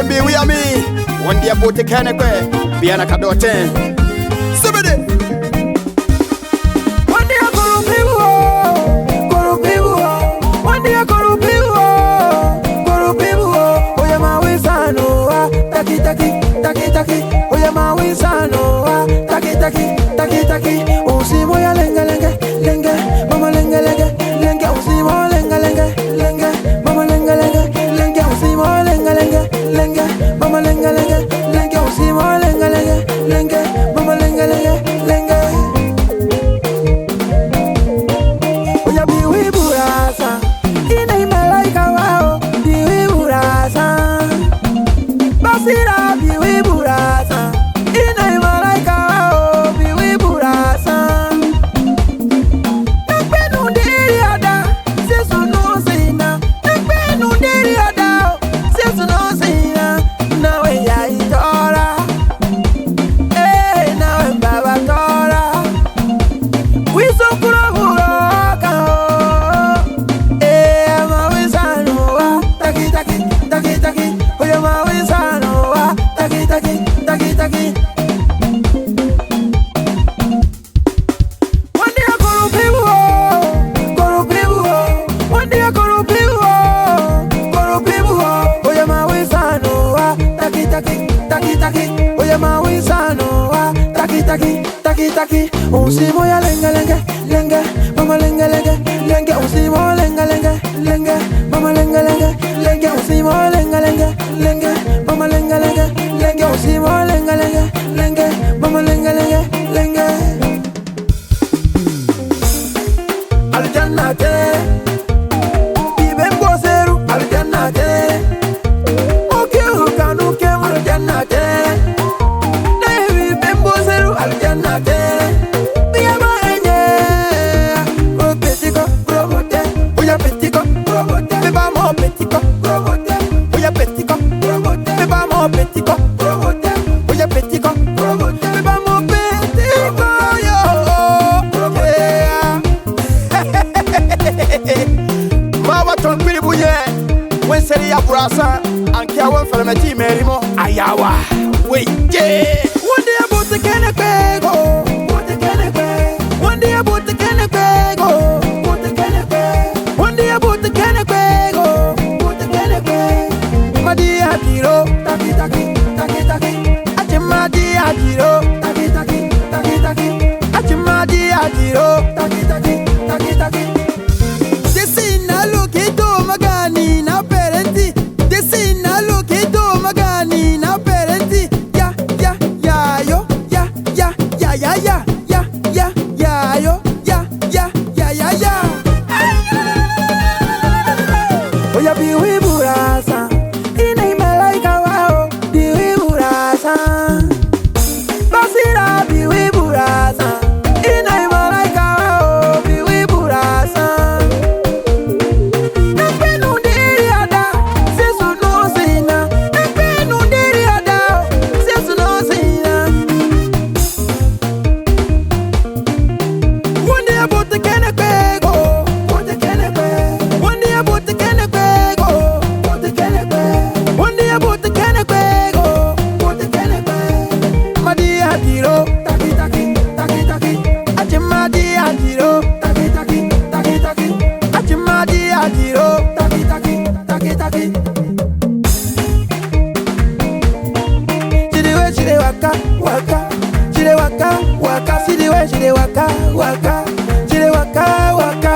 me, we are me. One day about the can of be an akadote. Somebody. One day I Konu Pibou. One day I Konu Pibou. Oh yeah, my wisano, taki taki. Oh yeah, my wisano, taki. Oh si moya lenga, mama lenga, oh si mo lenga, mama lenga, oh si mo lenga, mama lenga, oh si mo lenga, mama lenga. Oh yeah, biwi burasa, ina imalaika wao, biwi burasa, basira biwi burasa, ina imalaika wao, biwi burasa. Nakbenu ndiri ada, sesu no sina. Nakbenu ndiri ada, sesu no sina. Nawe ya itora, nawe baba tora. Wiso kuro buroka, ma wisano wa, taki. Oya ma wisano wa, taki. One day I Konu Pibou. One day I Konu Pibou. Oya ma wisano wa, taki. Oya ma wisano wa, taki. Oh si moya lenga, mama lenga, oh si mo lenga, mama lenga, oh si mo lenga, mama lenga, oh si mo lenga, mama lenga. Aljanna te, ibem goseru, aljanna te. Oke ukanu ke aljanna te. Na ibem goseru, aljanna te. Biyama enye, o petiko, probote. Oya petiko, probote. Beba mo petiko, probote. Oya petiko, probote. Beba mo petiko, probote. Oya petiko, probote. Beba mo petiko, yo. Yeah. Mawa ton Pibou ye. When Seri Aburasa, and Kawan Falamati Merimo, Ayawa. Wait, yeah. One day about the Kennebec, one day about the Kennebec, one day about the Kennebec, Madia Diro, taki. Achimadi Adiro, taki. Achimadi Adiro, taki. Desina loketo magani na parenti. Desina loketo magani na parenti. Ya yo. Oya biwi burasa, ina imalaika wao, biwi burasa. Basira biwi burasa, ina imalaika wao, biwi burasa. Nakbenu ndiri ada, sesu no sina. Nakbenu ndiri ada, sesu no sina. One day about the Kennebec, one day about the Kennebec, one day about the Kennebec, Madi Adiro, taki. Achimadi Adiro, taki. Achimadi Adiro, taki. She dey waka. She dey waka. She dey waka.